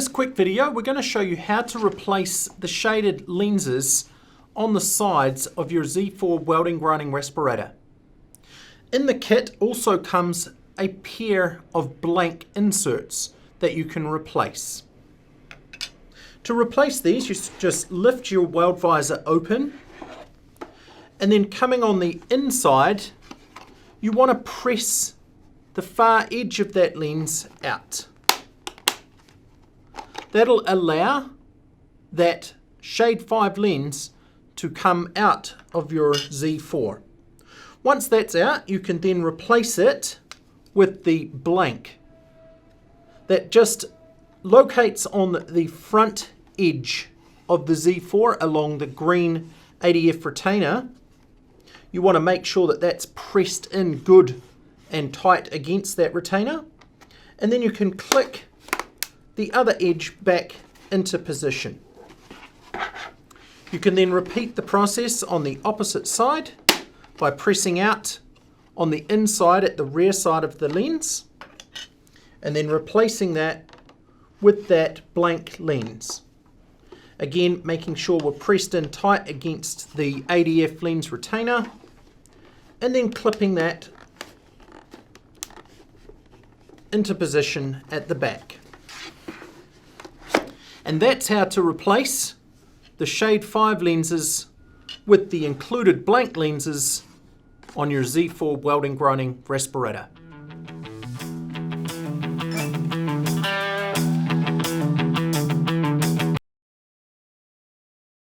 this quick video, we're going to show you how to replace the shaded lenses on the sides of your Z4 welding grinding respirator. In the kit also comes a pair of blank inserts that you can replace. To replace these, you just lift your weld visor open, and then coming on the inside, you want to press the far edge of that lens out. That'll allow that shade 5 lens to come out of your Z4. Once that's out, you can then replace it with the blank that just locates on the front edge of the Z4 along the green ADF retainer. You want to make sure that that's pressed in good and tight against that retainer, and then you can click the other edge back into position. You can then repeat the process on the opposite side by pressing out on the inside at the rear side of the lens and then replacing that with that blank lens. Again, making sure we're pressed in tight against the ADF lens retainer and then clipping that into position at the back. And that's how to replace the shade 5 lenses with the included blank lenses on your Z4 welding grinding respirator.